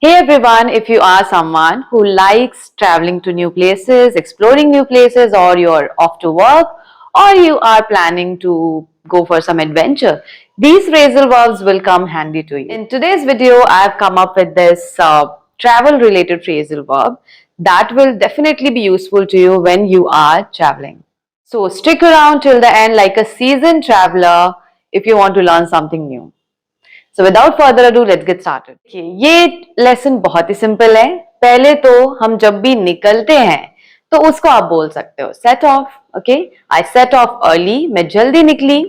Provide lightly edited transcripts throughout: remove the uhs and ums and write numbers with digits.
Hey everyone, if you are someone who likes traveling to new places, exploring new places, or you're off to work, or you are planning to go for some adventure, these phrasal verbs will come handy to you. In today's video, I've come up with this travel related phrasal verb that will definitely be useful to you when you are traveling. So stick around till the end like a seasoned traveler if you want to learn something new. So without further ado, let's get started. ये lesson बहुत ही simple है. पहले तो हम जब भी निकलते हैं तो उसको आप बोल सकते हो set of. Okay, I set off early, मैं जल्दी निकली.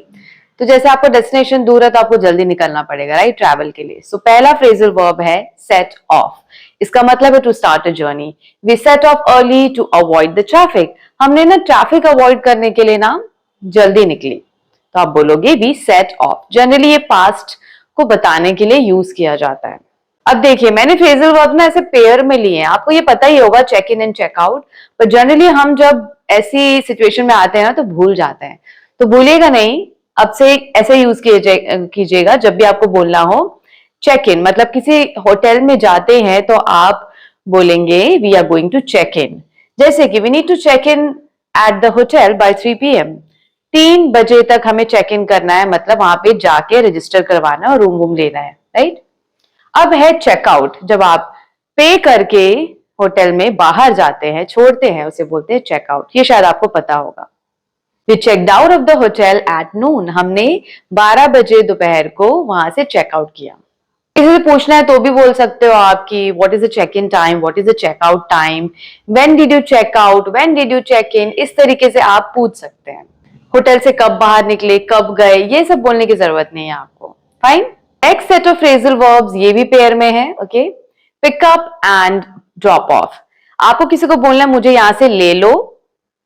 तो जैसे आपका डेस्टिनेशन दूर है तो आपको जल्दी निकलना पड़ेगा, राइट, ट्रैवल के लिए. सो पहला फ्रेजल वर्ब है सेट ऑफ. इसका मतलब है to start a journey. We set off early to avoid the traffic. हमने ना ट्रैफिक अवॉइड करने के लिए ना जल्दी निकली. तो आप बोलोगे वी सेट ऑफ. जनरली ये पास्ट को बताने के लिए यूज किया जाता है. अब देखिए, मैंने फ्रेजल वर्ब ना ऐसे पेयर में लिए हैं. आपको ये पता ही होगा check in and check out, पर जनरली हम जब ऐसी सिचुएशन में आते हैं ना तो भूल जाते हैं. तो भूलिएगा नहीं, अब से ऐसे यूज कीजिएगा जब भी आपको बोलना हो चेक इन. मतलब किसी होटल में जाते हैं तो आप बोलेंगे we are going to check in. जैसे कि we need to check in at the hotel by 3 PM. 3 बजे तक हमें चेक इन करना है, मतलब वहां पे जाके रजिस्टर करवाना है और रूम वूम लेना है, राइट. अब है चेकआउट. जब आप पे करके होटल में बाहर जाते हैं, छोड़ते हैं, उसे बोलते हैं चेकआउट. ये शायद आपको पता होगा. We checked out of the hotel at noon. हमने 12 बजे दोपहर को वहां से चेकआउट किया. किसी से पूछना है तो भी बोल सकते हो आप कि what is the check in time, what is the checkout time, when did you check out, when did you check in. इस तरीके से आप पूछ सकते हैं. होटल से कब बाहर निकले, कब गए, ये सब बोलने की जरूरत नहीं है आपको. Fine. Next set off phrasal verbs ये भी पेयर में है. Okay, pick up and drop off. आपको किसी को बोलना है मुझे यहां से ले लो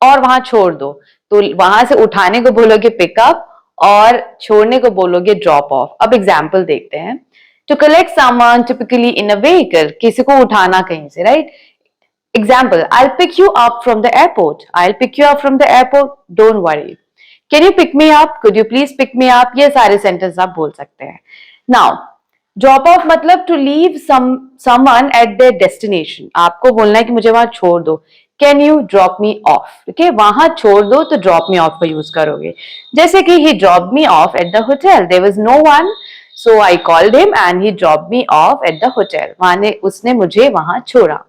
और वहां छोड़ दो, तो वहां से उठाने को बोलोगे पिक अप और छोड़ने को बोलोगे ड्रॉप ऑफ. अब एग्जाम्पल देखते हैं. टू कलेक्ट सामान टिपिकली इन अ व्हीकल. किसी को उठाना कहीं से, right. Example, I'll pick you up from the airport. I'll pick you up from the airport. Don't worry. Can you pick me up? Could you please pick me up? ये सारे sentence आप बोल सकते हैं. Now, drop off मतलब to leave someone at their destination. आपको बोलना है कि मुझे वहां छोड़ दो. Can you drop me off? Okay, वहां छोड़ दो तो drop me off का यूज करोगे. जैसे कि he dropped me off at the hotel. There was no one, so I called him and he dropped me off at the hotel. उसने मुझे वहां छोड़ा.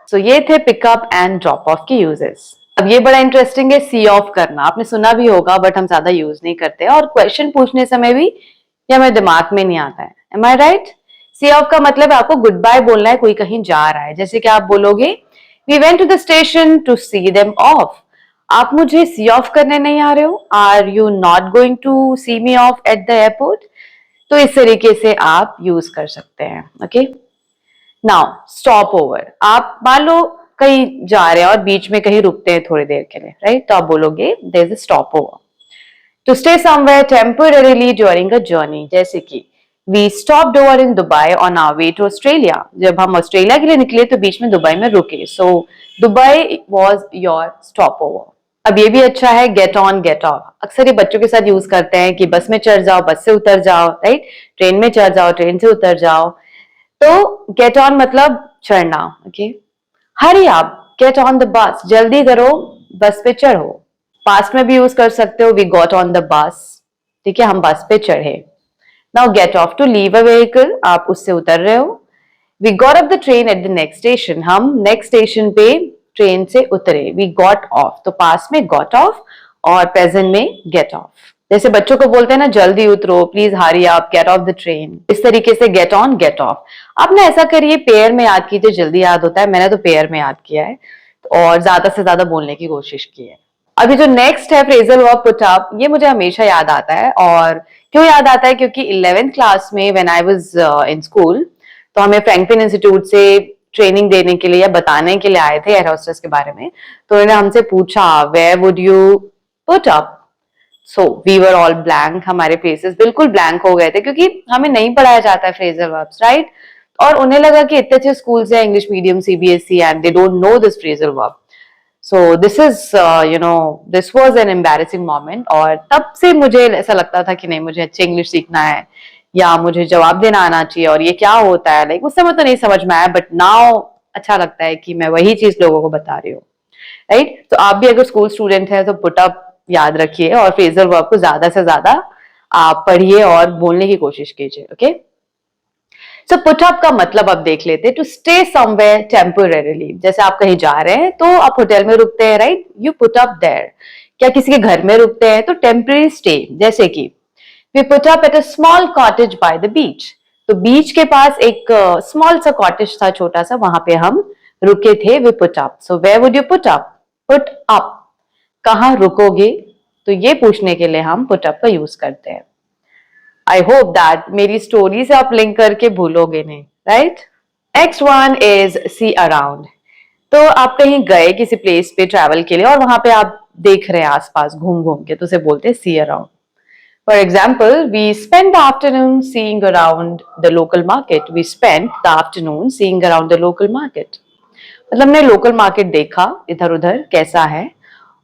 So ये थे पिकअप एंड ड्रॉप ऑफ के यूजेस. अब ये बड़ा इंटरेस्टिंग है सी ऑफ करना. आपने सुना भी होगा बट हम ज्यादा यूज नहीं करते और क्वेश्चन पूछने समय भी ये हमें दिमाग में नहीं आता है. Am I right? See off का मतलब है आपको गुड बाय बोलना है, कोई कहीं जा रहा है. जैसे कि आप बोलोगे we went to the station to see them off. आप मुझे सी ऑफ करने नहीं आ रहे हो. Are you not going to see me off at the airport. तो इस तरीके से आप यूज कर सकते हैं. Okay, now stop over. आप मान लो कहीं जा रहे हैं और बीच में कहीं रुकते हैं थोड़ी देर के लिए, राइट. तो आप बोलोगे there is a stop over. To stay somewhere temporarily during a journey. जैसे कि we stopped over in Dubai on our way to Australia. जब हम ऑस्ट्रेलिया के लिए निकले तो बीच में दुबई में रुके. So Dubai was your stop over. अब ये भी अच्छा है गेट ऑन गेट ऑफ. अक्सर ये बच्चों के साथ यूज करते हैं कि बस में चढ़ जाओ, बस से उतर जाओ, राइट. ट्रेन में चढ़ जाओ, ट्रेन से उतर जाओ. तो गेट ऑन मतलब चढ़ना. Okay, Hari up, get on the bus. जल्दी करो, बस पे चढ़ो. पास्ट में भी यूज कर सकते हो we got on the bus. ठीक है, हम बस पे चढ़े. Now get off, to leave a vehicle. आप उससे उतर रहे हो. We got off the train at the next station. हम नेक्स्ट स्टेशन पे ट्रेन से उतरे. वी गॉट ऑफ, तो पास्ट में गॉट ऑफ और प्रेजेंट में गेट ऑफ. जैसे बच्चों को बोलते हैं ना जल्दी उतरो, please hurry up, get off the train. इस तरीके से गेट ऑन गेट ऑफ. आप ना ऐसा करिए पेयर में याद कीजिए, जल्दी याद होता है. मैंने तो पेयर में याद किया है और ज्यादा से ज्यादा बोलने की कोशिश की है. अभी जो नेक्स्ट है फ्रेजल वर्ब पुट अप, ये मुझे हमेशा याद आता है. और क्यों याद आता है? क्योंकि 11th क्लास में when I was in school तो हमें फ्रैंकलिन इंस्टीट्यूट से ट्रेनिंग देने के लिए या बताने के लिए आए थे एयर होस्टेस के बारे में. तो उन्होंने हमसे पूछा where would you put up. So we were all blank. हमारे फेसेस बिल्कुल ब्लैंक हो गए थे क्योंकि हमें नहीं पढ़ाया जाता है फ्रेजल वर्ब्स, राइट. और उन्हें लगा कि इतने अच्छे स्कूल से English medium CBSE and they don't know this phrasal verb. So this is this was an embarrassing moment. और तब से मुझे ऐसा लगता था कि नहीं, मुझे अच्छी इंग्लिश सीखना है, या मुझे जवाब देना आना चाहिए और ये क्या होता है, लाइक उस समय तो नहीं समझ में आया, बट नाउ अच्छा लगता है कि मैं वही चीज लोगों को बता रही हूँ, राइट। तो आप भी अगर स्कूल स्टूडेंट है तो पुट अप याद रखिए और फ्रेजल वर्ब को ज्यादा से ज्यादा आप पढ़िए और बोलने की कोशिश कीजिए, ओके। सो पुट अप का मतलब अब देख लेते हैं, टू स्टे समवेयर टेम्पोरेरीली। जैसे आप कहीं जा रहे हैं तो आप होटल में रुकते हैं, right, you put up there. क्या किसी के घर में रुकते हैं तो टेम्परेरी स्टे, जैसे कि we put up at a small cottage by the beach. तो बीच के पास एक स्मॉल सा कॉटेज था, छोटा सा, वहां पे हम रुके थे, we put up. So where would you put up? Put up, कहाँ रुकोगे, तो ये पूछने के लिए हम पुट अप का यूज करते हैं। आई होप दैट मेरी स्टोरी से आप लिंक करके भूलोगे नहीं, right. Next one is see around. तो आप कहीं गए किसी प्लेस पे ट्रैवल के लिए और वहां पे आप देख रहे हैं आसपास घूम घूम के, तो उसे बोलते हैं see around. For example, we spend the afternoon seeing around the local market. We spend the afternoon seeing around the local market, मतलब हमने लोकल मार्केट देखा इधर उधर कैसा है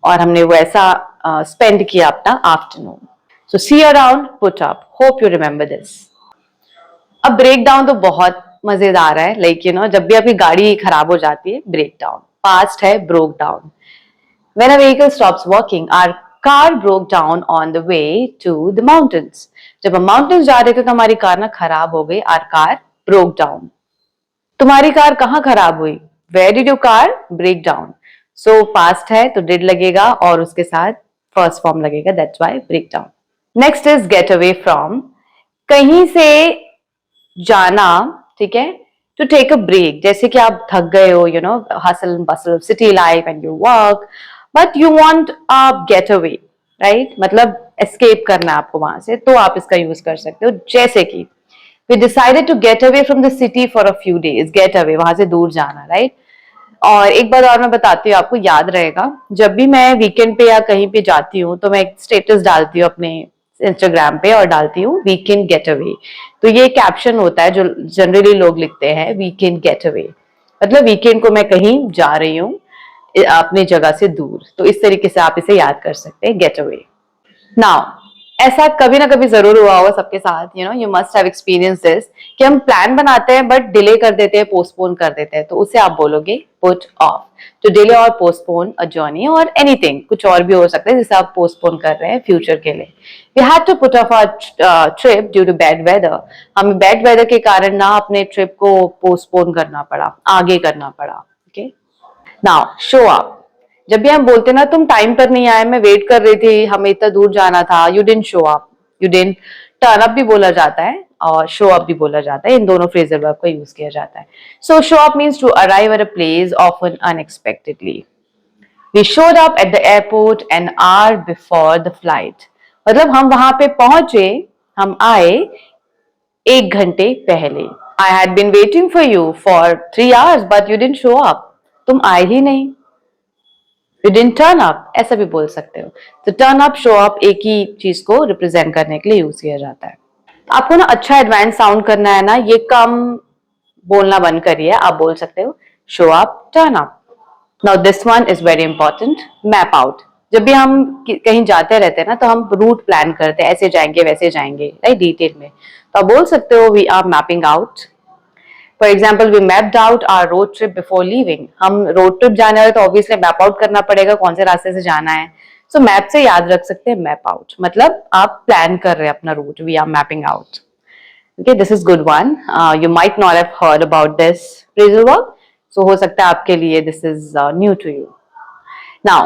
और हमने वैसा स्पेंड किया अपना afternoon. So see around, put up. Hope you remember this. अब ब्रेक डाउन तो बहुत मजेदार है, लाइक यू नो, जब भी आपकी गाड़ी खराब हो जाती है, ब्रेक डाउन। पास्ट है broke down. When a vehicle stops working, our car broke down on the way to the mountains. जब हम माउंटेन्स जा रहे थे तो हमारी कार ना खराब हो गई, our car broke down. तुम्हारी कार कहाँ खराब हुई? Where did your car break down? So past है तो did लगेगा और उसके साथ first form लगेगा, that's why break down. Next is get away from. कहीं से जाना, ठीक है, to take a break. जैसे कि आप थक गए हो, you know, hustle and bustle of city life and your work, but you want a getaway, right? मतलब escape करना है आपको वहां से, तो आप इसका यूज कर सकते हो। जैसे कि we decided to get away from the city for a few days. Get away, वहां से दूर जाना, right? और एक बात और मैं बताती हूँ, आपको याद रहेगा, जब भी मैं वीकेंड पे या कहीं पे जाती हूँ तो मैं एक स्टेटस डालती हूँ अपने इंस्टाग्राम पे और डालती हूँ वीकेंड गेट अवे। तो ये कैप्शन होता है जो जनरली लोग लिखते हैं, वीकेंड गेट अवे, मतलब वीकेंड को मैं कहीं जा रही हूँ अपनी जगह से दूर। तो इस तरीके से आप इसे याद कर सकते हैं, गेट अवे। नाउ ऐसा कभी ना कभी जरूर हुआ होगा सबके साथ, you know, you must have experience this, कि हम प्लान बनाते हैं बट डिले कर देते हैं, पोस्टपोन कर देते हैं, तो उसे आप बोलोगे पुट ऑफ। तो डिले और पोस्टपोन अ जर्नी और एनीथिंग, कुछ और भी हो सकता है जिसे आप पोस्टपोन कर रहे हैं फ्यूचर के लिए। We had to put off our trip due to bad weather. हमें बैड वेदर के कारण ना अपने ट्रिप को पोस्टपोन करना पड़ा, आगे करना पड़ा, ओके। Now show up. जब भी हम बोलते ना तुम टाइम पर नहीं आए, मैं वेट कर रही थी, हमें इतना दूर जाना था, you didn't show up. You didn't turn up भी बोला जाता है और शो अप भी बोला जाता है, इन दोनों फ्रेजल वर्ब का यूज किया जाता है। So show up means to arrive at a place often unexpectedly. We showed up at the airport an hour before the flight, मतलब हम वहां पे पहुंचे, हम आए 1 घंटे पहले। I had been waiting for you for 3 hours but you didn't show up, तुम आए ही नहीं। You didn't turn up, ऐसा भी बोल सकते हो। तो टर्न अप, शो अप एक ही चीज को रिप्रेजेंट करने के लिए यूज किया जाता है। आपको ना अच्छा एडवांस साउंड करना है ना, ये कम बोलना बंद करिए, आप बोल सकते हो show up, turn up. Now this one is very important, map out. जब भी हम कहीं जाते रहते हैं ना तो हम रूट प्लान करते हैं, ऐसे जाएंगे वैसे जाएंगे, राइट, डिटेल में। तो आप बोल सकते हो we are mapping out. For example, we mapped out our road trip before leaving. हम रोड ट्रिप जाने वाले तो ऑब्वियसली मैप आउट करना पड़ेगा कौन से रास्ते से जाना है। सो मैप से याद रख सकते हैं मैप आउट, मतलब आप प्लान कर रहे हैं अपना route, we are mapping out. Okay, this is good one. You might not have heard about this phrasal verb, so हो सकता है आपके लिए this is new to you. Now,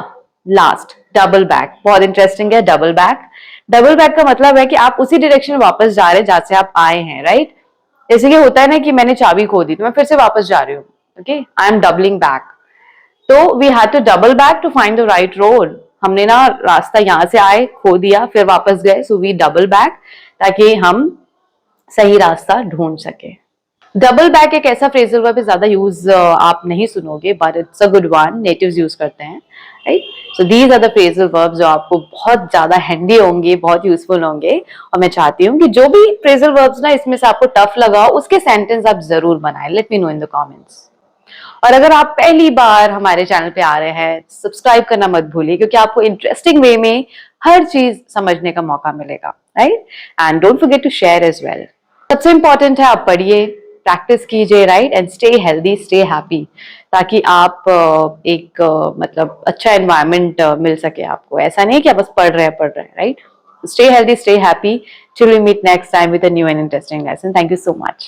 last, double back. बहुत इंटरेस्टिंग है double back. Double back का मतलब है कि आप उसी डायरेक्शन में वापस जा रहे हैं जहां से आप आए हैं, राइट? जैसे कि होता है ना कि मैंने चाबी खो दी तो मैं फिर से वापस जा रही हूँ, okay, I am doubling back. तो we had to double back to find the right road. हमने ना रास्ता यहाँ से आए, खो दिया, फिर वापस गए, सो वी डबल बैक, ताकि हम सही रास्ता ढूंढ सके। डबल बैक एक ऐसा फ्रेजल वर्ब है, ज्यादा यूज आप नहीं सुनोगे, but it's a good one, natives use करते हैं, right. So these are the phrasal verbs जो आपको बहुत ज्यादा हैंडी होंगे, बहुत यूजफुल होंगे। और मैं चाहती हूँ कि जो भी फ्रेजल वर्ब्स ना इसमें से आपको टफ लगा उसके सेंटेंस आप जरूर बनाएं। Let me know in the comments. और अगर आप पहली बार हमारे चैनल पे आ रहे हैं, सब्सक्राइब करना मत भूलिए, क्योंकि आपको इंटरेस्टिंग वे में हर चीज समझने का मौका मिलेगा, right? And don't forget to share as well. सबसे इंपॉर्टेंट है आप पढ़िए, प्रैक्टिस कीजिए, right? And stay healthy, stay happy, ताकि आप एक मतलब अच्छा एनवायरनमेंट मिल सके आपको। ऐसा नहीं है कि आप बस पढ़ रहे हैं, right? Stay healthy, stay happy, till we meet next time with a new and interesting lesson. Thank you so much.